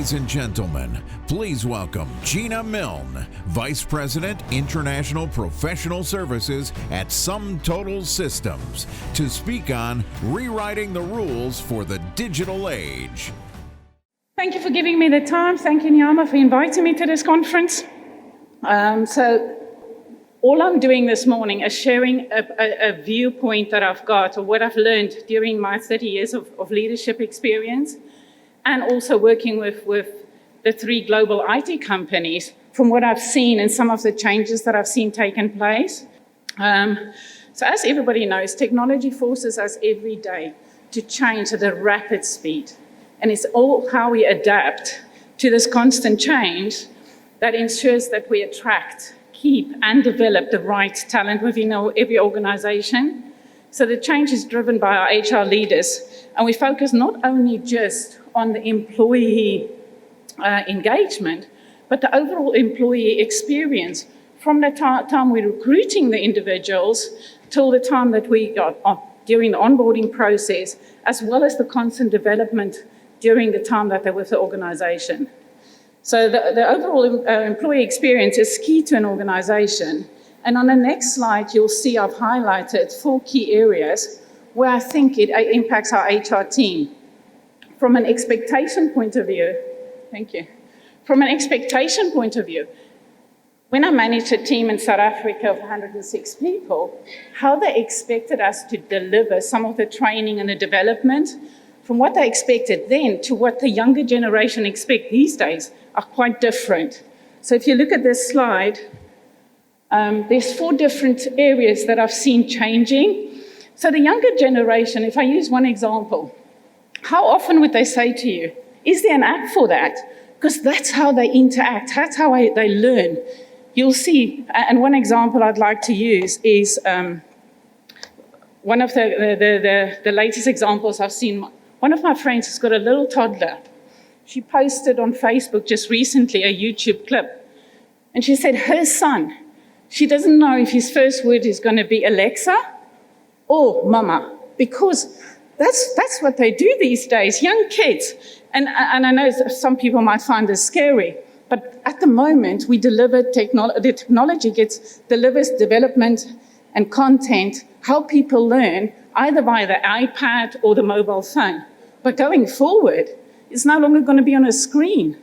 Ladies and gentlemen, please welcome Gina Milne, Vice President, International Professional Services at Sumtotal Systems, to speak on rewriting the rules for the digital age. Thank you for giving me the time. Thank you, Neeyamo, for inviting me to this conference. So all I'm doing this morning is sharing a viewpoint that I've got, or what I've learned during my 30 years of leadership experience, and also working with the 3 global IT companies, from what I've seen and some of the changes that I've seen taking place. So as everybody knows, technology forces us every day to change at a rapid speed. And it's all how we adapt to this constant change that ensures that we attract, keep, and develop the right talent within every organization. So the change is driven by our HR leaders, and we focus not only just on the employee engagement, but the overall employee experience from the time we're recruiting the individuals till the time that we got during the onboarding process, as well as the constant development during the time that they're with the organization. So the overall employee experience is key to an organization. And on the next slide, you'll see I've highlighted 4 key areas where I think it impacts our HR team. From an expectation point of view, thank you. From an expectation point of view, when I managed a team in South Africa of 106 people, how they expected us to deliver some of the training and the development from what they expected then to what the younger generation expect these days are quite different. So if you look at this slide, there's 4 different areas that I've seen changing. So the younger generation, if I use one example, how often would they say to you, is there an app for that? Because that's how they interact, that's how they learn. You'll see, and one example I'd like to use is one of the latest examples I've seen. One of my friends has got a little toddler. She posted on Facebook just recently a YouTube clip. And she said her son, she doesn't know if his first word is going to be Alexa or Mama, because that's what they do these days, young kids. And I know some people might find this scary, but at the moment we deliver the technology delivers development and content, how people learn either via the iPad or the mobile phone. But going forward, it's no longer going to be on a screen.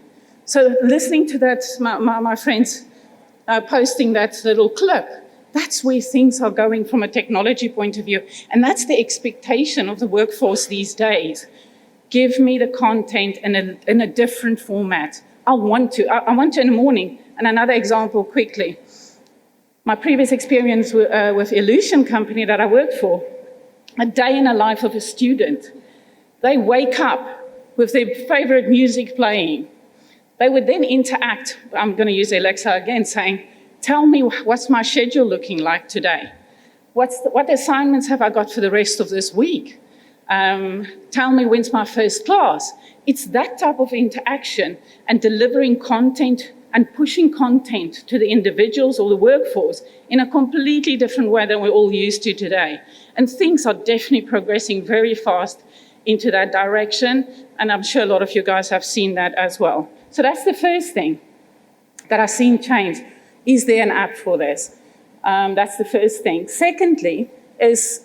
So listening to that, my friends posting that little clip, that's where things are going from a technology point of view. And that's the expectation of the workforce these days. Give me the content in a different format. I want to in the morning. And another example quickly. My previous experience with Illusion company that I worked for, a day in the life of a student. They wake up with their favorite music playing. They would then interact, I'm going to use Alexa again, saying, tell me what's my schedule looking like today? What assignments have I got for the rest of this week? Tell me when's my first class? It's that type of interaction and delivering content and pushing content to the individuals or the workforce in a completely different way than we're all used to today. And things are definitely progressing very fast into that direction, and I'm sure a lot of you guys have seen that as well. So that's the first thing that I've seen change. Is there an app for this? That's the first thing. Secondly is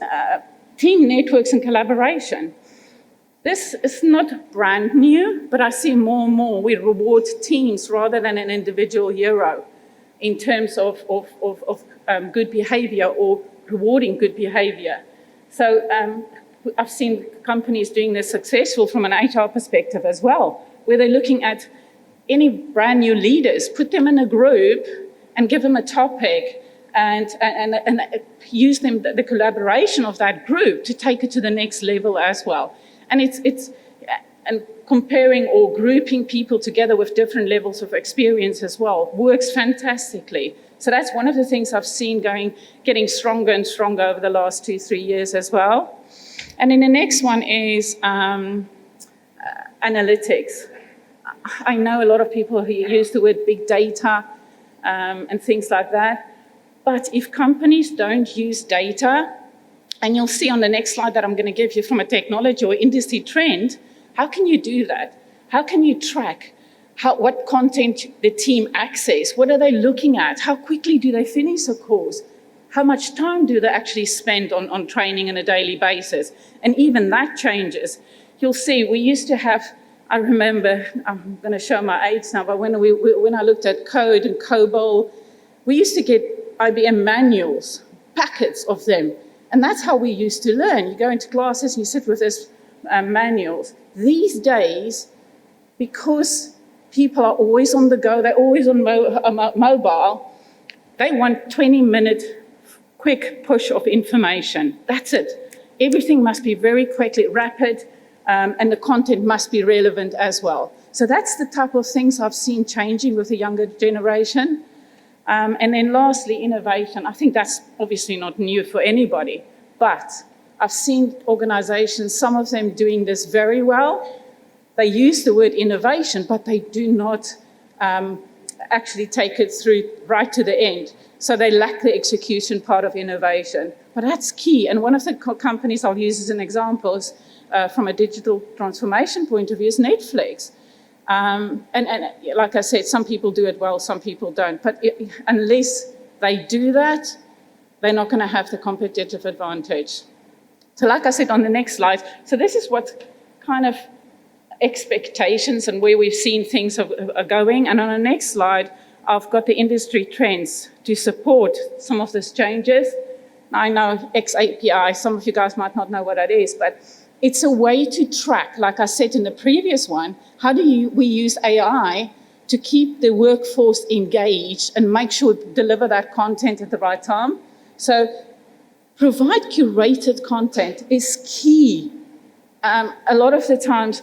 team networks and collaboration. This is not brand new, but I see more and more we reward teams rather than an individual hero in terms of good behavior or rewarding good behavior. So I've seen companies doing this successful from an HR perspective as well, where they're looking at any brand new leaders, put them in a group and give them a topic and use them, the collaboration of that group to take it to the next level as well. And it's comparing or grouping people together with different levels of experience as well works fantastically. So that's one of the things I've seen getting stronger and stronger over the last 2-3 years as well. And then the next one is analytics. I know a lot of people who use the word big data and things like that. But if companies don't use data, and you'll see on the next slide that I'm going to give you from a technology or industry trend, how can you do that? How can you track what content the team access, what are they looking at, how quickly do they finish a course, how much time do they actually spend on training on a daily basis, and even that changes. You'll see, we used to have, I remember, I'm going to show my age now, but when I looked at code and COBOL, we used to get IBM manuals, packets of them, and that's how we used to learn. You go into classes and you sit with these manuals. These days, because people are always on the go, they're always on mobile, they want 20-minute quick push of information. That's it. Everything must be very quickly, rapid, and the content must be relevant as well. So that's the type of things I've seen changing with the younger generation. And then lastly, innovation. I think that's obviously not new for anybody, but I've seen organizations, some of them doing this very well. They use the word innovation, but they do not actually take it through right to the end. So they lack the execution part of innovation. But that's key. And one of the companies I'll use as an example is, from a digital transformation point of view, is Netflix. And like I said, some people do it well, some people don't. But unless they do that, they're not going to have the competitive advantage. So like I said on the next slide, so this is what kind of expectations and where we've seen things are going. And on the next slide, I've got the industry trends to support some of these changes. I know XAPI, some of you guys might not know what that is, but it's a way to track, like I said in the previous one, how do we use AI to keep the workforce engaged and make sure we deliver that content at the right time? So provide curated content is key. A lot of the times,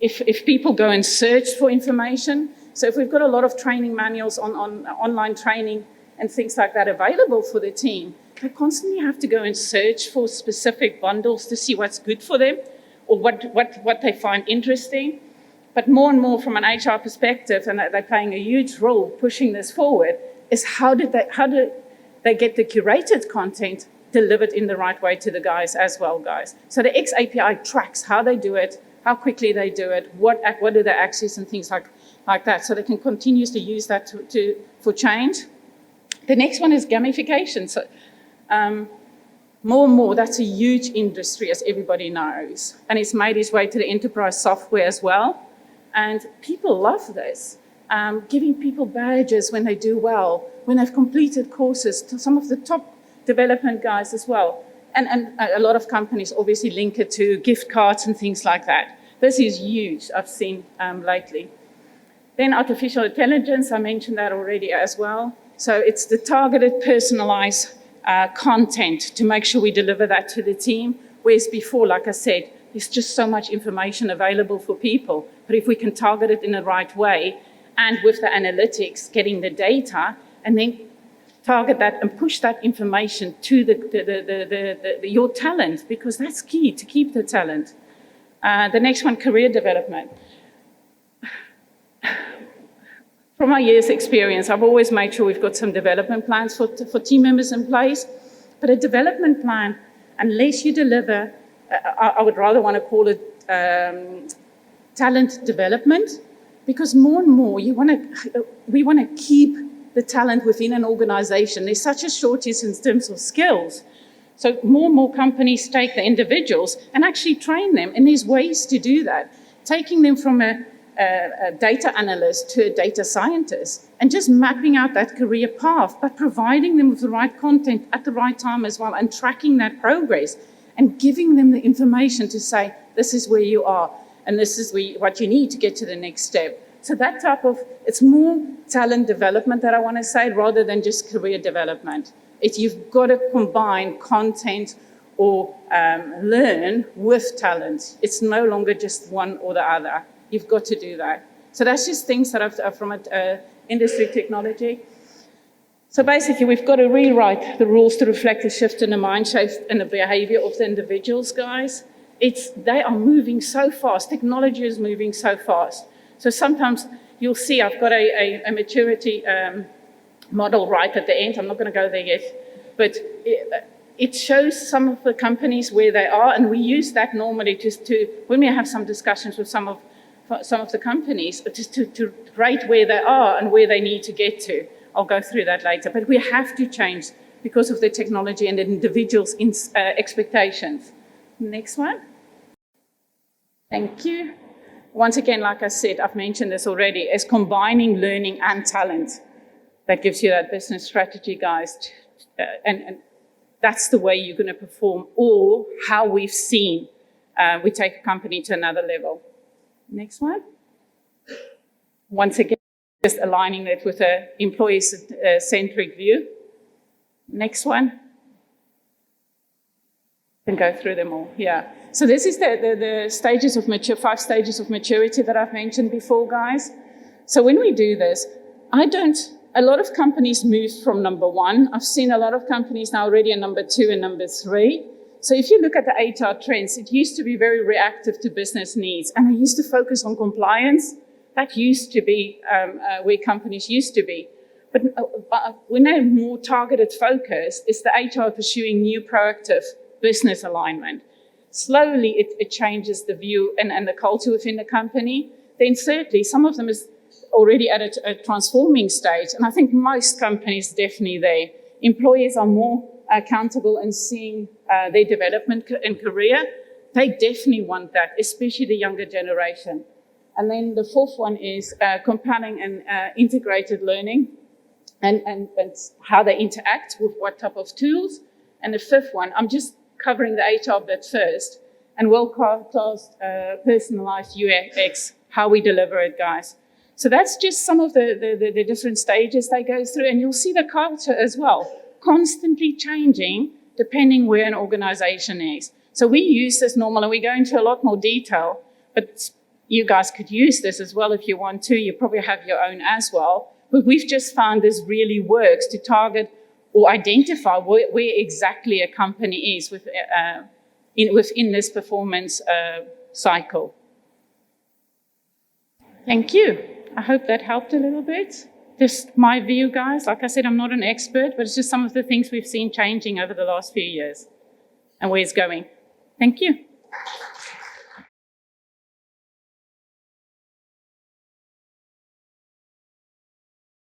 if people go and search for information, so if we've got a lot of training manuals on online training and things like that available for the team, they constantly have to go and search for specific bundles to see what's good for them or what they find interesting. But more and more from an HR perspective, and they're playing a huge role pushing this forward, is how do they get the curated content delivered in the right way to the guys as well, guys. So the XAPI tracks how they do it, how quickly they do it, what do they access and things like that, so they can continuously use that for change. The next one is gamification. So more and more, that's a huge industry, as everybody knows, and it's made its way to the enterprise software as well. And people love this, giving people badges when they do well, when they've completed courses, to some of the top development guys as well. And a lot of companies obviously link it to gift cards and things like that. This is huge, I've seen lately. Then artificial intelligence, I mentioned that already as well. So it's the targeted, personalized content to make sure we deliver that to the team. Whereas before, like I said, there's just so much information available for people. But if we can target it in the right way, and with the analytics, getting the data, and then target that and push that information to your talent, because that's key to keep the talent. The next one, career development. From my years' experience, I've always made sure we've got some development plans for team members in place. But a development plan, unless you deliver, I would rather want to call it talent development, because more and more we want to keep the talent within an organization. There's such a shortage in terms of skills. So more and more companies take the individuals and actually train them, and there's ways to do that. Taking them from a data analyst to a data scientist, and just mapping out that career path, but providing them with the right content at the right time as well, and tracking that progress, and giving them the information to say, this is where you are, and this is what you need to get to the next step. So that type of, it's more talent development that I want to say, rather than just career development. You've got to combine content or learn with talent. It's no longer just one or the other. You've got to do that. So that's just things that I've from industry technology. So basically, we've got to rewrite the rules to reflect the shift in the mind shape and the behavior of the individuals, guys. They are moving so fast. Technology is moving so fast. So sometimes you'll see I've got a maturity model right at the end. I'm not going to go there yet. But it shows some of the companies where they are, and we use that normally just when we have some discussions with some of for some of the companies to rate where they are and where they need to get to. I'll go through that later. But we have to change because of the technology and the individuals' expectations. Next one. Thank you. Once again, like I said, I've mentioned this already, is combining learning and talent. That gives you that business strategy, guys. And that's the way you're going to perform, or how we've seen we take a company to another level. Next one. Once again, just aligning that with an employee-centric view. Next one. Can go through them all. Yeah. So this is the stages of 5 stages of maturity that I've mentioned before, guys. So when we do this, a lot of companies move from number 1. I've seen a lot of companies now already in number 2 and number 3. So if you look at the HR trends, it used to be very reactive to business needs, and I used to focus on compliance. That used to be where companies used to be. But when a more targeted focus is the HR pursuing new proactive business alignment. Slowly, it changes the view and the culture within the company. Then thirdly, some of them is already at a transforming stage, and I think most companies definitely there. Employees are more accountable in seeing their development and career. They definitely want that, especially the younger generation. And then the 4th one is compelling and integrated learning and how they interact with what type of tools. And the 5th one, I'm just covering the HR bit first, and well-cast personalized UX, how we deliver it, guys. So that's just some of the different stages they go through, and you'll see the culture as well, constantly changing depending where an organization is. So we use this normal, and we go into a lot more detail, but you guys could use this as well if you want to. You probably have your own as well. But we've just found this really works to target or identify where exactly a company is within this performance cycle. Thank you. I hope that helped a little bit. Just my view, guys. Like I said, I'm not an expert, but it's just some of the things we've seen changing over the last few years and where it's going. Thank you.